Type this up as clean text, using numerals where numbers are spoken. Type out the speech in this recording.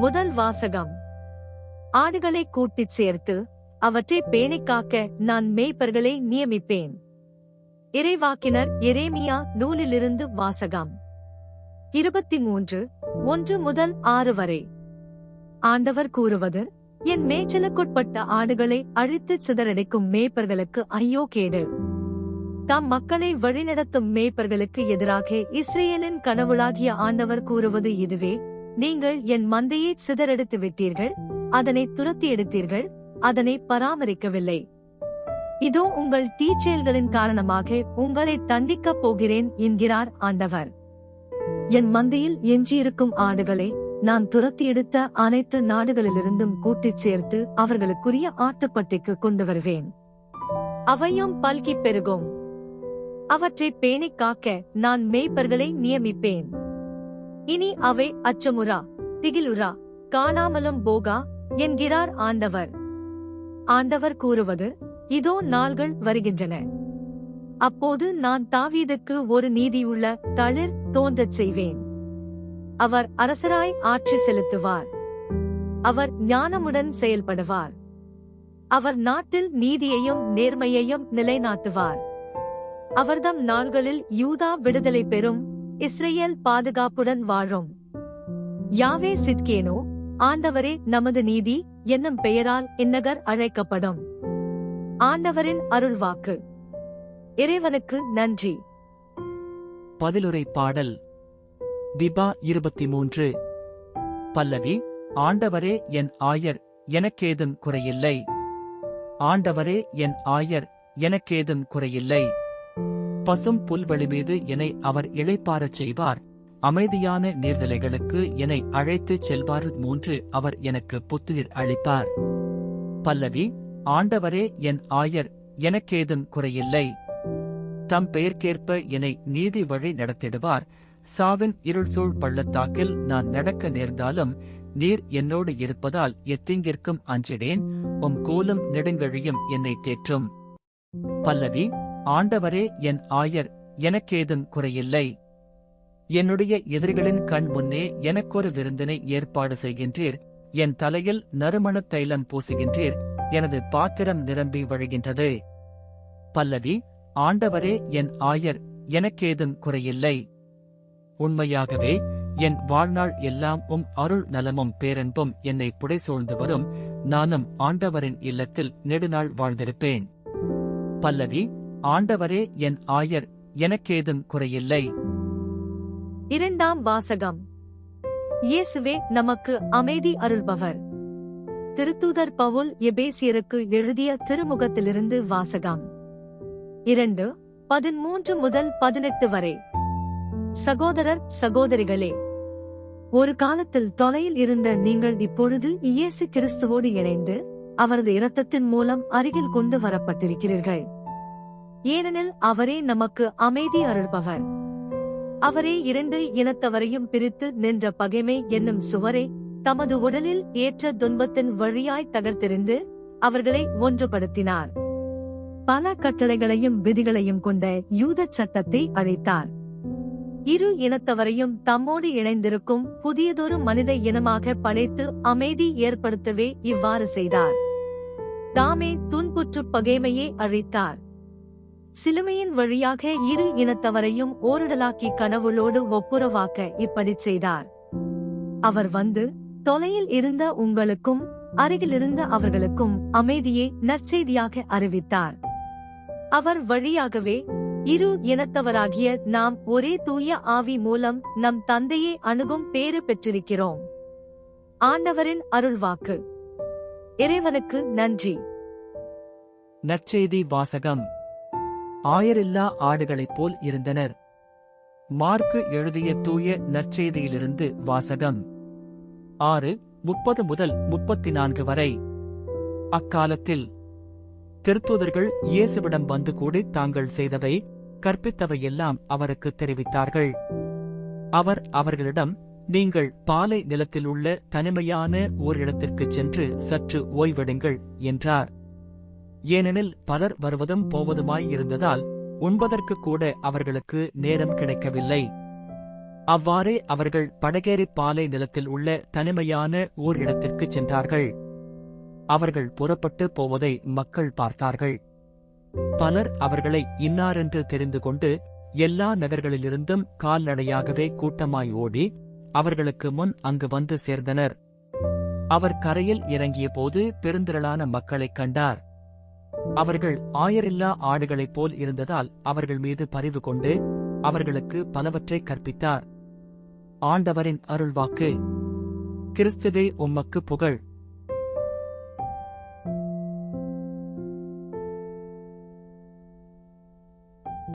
முதல் வாசகம். ஆடுகளை கூட்டிச் சேர்த்து அவற்றை பேணிக் காக்க நான் மேய்ப்பர்களை நியமிப்பேன். இறைவாக்கினர் எரேமியா நூலிலிருந்து வாசகம். 23:1-6 வரை. ஆண்டவர் கூறுவது: என் மேய்ச்சலுக்குட்பட்ட ஆடுகளை அழித்துச் சிதறடிக்கும் மேய்ப்பர்களுக்கு ஐயோ கேடு. தம் மக்களை வழிநடத்தும் மேய்ப்பர்களுக்கு எதிராக இஸ்ரேலின் கடவுளாகிய ஆண்டவர் கூறுவது இதுவே: நீங்கள் என் மந்தையை சிதறடித்து விட்டீர்கள், அதனை துரத்தி எடுத்தீர்கள், அதனை பராமரிக்கவில்லை. இதோ உங்கள் தீச்செயல்களின் காரணமாக உங்களை தண்டிக்கப் போகிறேன் என்கிறார் ஆண்டவர். என் மந்தையில் எஞ்சியிருக்கும் ஆடுகளை நான் துரத்தி எடுத்த அனைத்து நாடுகளிலிருந்தும் கூட்டிச் சேர்த்து அவர்களுக்குரிய ஆட்டுப்பட்டிக்கு கொண்டு வருவேன். அவையும் பல்கிப் பெருகும். அவற்றை பேணிக் காக்க நான் மேய்ப்பர்களை நியமிப்பேன். இனி அவை அச்சமுறா, திகிலுறா, காணாமலும் போகா என்கிறார் ஆண்டவர். ஆண்டவர் கூறுவது: இதோ நாள்கள் வருகின்றன. அப்போது நான் தாவீதுக்கு ஒரு நீதியுள்ள தளிர் தோன்றச் செய்வேன். அவர் அரசராய் ஆட்சி செலுத்துவார். அவர் ஞானமுடன் செயல்படுவார். அவர் நாட்டில் நீதியையும் நேர்மையையும் நிலைநாட்டுவார். அவர்தம் நாள்களில் யூதா விடுதலை பெறும், இஸ்ரேல் பாதுகாப்புடன் வாழும். யாவே சித்கேனோ, ஆண்டவரே நமது நீதி என்னும் பெயரால் இந்நகர் அழைக்கப்படும். ஆண்டவரின் அருள்வாக்கு. இறைவனுக்கு நன்றி. பதிலுரை பாடல். திபா 23. பல்லவி. ஆண்டவரே என் ஆயர், எனக்கேதும் குறையில்லை. ஆண்டவரே என் ஆயர், எனக்கேதும் குறையில்லை. பசும் புல்வெளி மீது என்னை அவர் இளைப்பாரச் செய்வார். அமைதியான நீர்நிலைகளுக்கு என்னை அழைத்துச் செல்வார். 3. அவர் எனக்கு புத்துயிர் அளிப்பார். பல்லவி. ஆண்டவரே என் ஆயர், எனக்கேதும் குறையில்லை. தம் பெயர்க்கேற்ப என்னை நீதி வழி நடத்திடுவார். சாவின் இருள்சூழ் பள்ளத்தாக்கில் நான் நடக்க நேர்ந்தாலும் நீர் என்னோடு இருப்பதால் எத்தீங்கிற்கும் அஞ்சிடேன். உம் கோலும் நெடுங்கழியும் என்னை தேற்றும். பல்லவி. ஆண்டவரே என் ஆயர், எனக்கேதும் குறையில்லை. என்னுடைய எதிரிகளின் கண் முன்னே எனக்கொரு விருந்தினை ஏற்பாடு செய்கின்றீர். என் தலையில் நறுமணத் தைலம் பூசுகின்றீர். எனது பாத்திரம் நிரம்பி வழிகின்றது. பல்லவி. ஆண்டவரே என் ஆயர், எனக்கேதும் குறையில்லை. உண்மையாகவே என் வாழ்நாள் எல்லாம் அருள் நலமும் பேரன்பும் என்னை புடைசூழ்ந்து வரும். நானும் ஆண்டவரின் இல்லத்தில் நெடுநாள் வாழ்ந்திருப்பேன். பல்லவி. ஆண்டவரே என் ஆயர், எனக்கேதும் குறையில்லை. இரண்டாம் வாசகம். இயேசுவே நமக்கு அமைதி அருள்பவர். திருத்தூதர் பவுல் எபேசியருக்கு எழுதிய திருமுகத்திலிருந்து வாசகம். 2:13-18 வரை. சகோதரர் சகோதரிகளே, ஒரு காலத்தில் தொலையில் இருந்த நீங்கள் இப்பொழுது இயேசு கிறிஸ்துவோடு இணைந்து அவரது இரத்தத்தின் மூலம் அருகில் கொண்டு வரப்பட்டிருக்கிறீர்கள். ஏனெனில் அவரே நமக்கு அமைதி அருள்பவர். அவரே இரண்டு இனத்தவரையும் பிரித்து நின்ற பகைமை என்னும் சுவரை தமது உடலில் ஏற்ற துன்பத்தின் வழியாய் தகர்த்தெறிந்து அவர்களை ஒன்றுபடுத்தினார். பல கட்டளைகளையும் விதிகளையும் கொண்ட யூதச் சட்டத்தை அழித்தார். இரு இனத்தவரையும் தம்மோடு இணைந்திருக்கும் புதியதொரு மனித இனமாக படைத்து அமைதி ஏற்படுத்தவே இவ்வாறு செய்தார். தாமே துன்புற்று பகைமையை அழித்தார். சிலுவையின் வழியாக இரு இனத்தவரையும் ஓரிடலாக்கி கடவுளோடு ஒப்புரவாக்க இப்படிச் செய்தார். அவர் வந்து தொலையில் இருந்த உங்களுக்கும் அருகிலிருந்த அவர்களுக்கும் அமைதியை நற்செய்தியாக அறிவித்தார். அவர் வழியாகவே இரு இனத்தவராகிய நாம் ஒரே தூய ஆவி மூலம் நம் தந்தையை அணுகும் பேறு பெற்றிருக்கிறோம். ஆண்டவரின் அருள்வாக்கு. இறைவனுக்கு நன்றி. நற்செய்தி வாசகம். ஆயரில்லா ஆடுகளைப் போல் இருந்தனர். மார்க்கு எழுதிய தூய நற்செய்தியிலிருந்து வாசகம். 6:30-34 வரை. அக்காலத்தில் திருத்தூதர்கள் இயேசுவிடம் வந்து கூடி தாங்கள் செய்தவை, கற்பித்தவையெல்லாம் அவருக்கு தெரிவித்தார்கள். அவர் அவர்களிடம், நீங்கள் பாலை நிலத்தில் உள்ள தனிமையான ஓர் இடத்திற்குச் சென்று சற்று ஓய்வெடுங்கள் என்றார். ஏனெனில் பலர் வருவதும் போவதுமாய் இருந்ததால் உண்பதற்கு கூட அவர்களுக்கு நேரம் கிடைக்கவில்லை. அவ்வாறே அவர்கள் படகேறி பாலை நிலத்தில் உள்ள தனிமையான ஓர் இடத்திற்குச் சென்றார்கள். அவர்கள் புறப்பட்டு போவதை மக்கள் பார்த்தார்கள். பலர் அவர்களை இன்னாரென்று தெரிந்து கொண்டு எல்லா நகர்களிலிருந்தும் கால்நடையாகவே கூட்டமாய் ஓடி அவர்களுக்கு முன் அங்கு வந்து சேர்ந்தனர். அவர் கரையில் இறங்கியபோது பெருந்திரளான மக்களைக் கண்டார். அவர்கள் ஆயரில்லா ஆடுகளைப் போல் இருந்ததால் அவர்கள் மீது பரிவு கொண்டு அவர்களுக்கு பலவற்றை கற்பித்தார். ஆண்டவரின் அருள்வாக்கு. கிறிஸ்துவே உமக்கு புகழ்.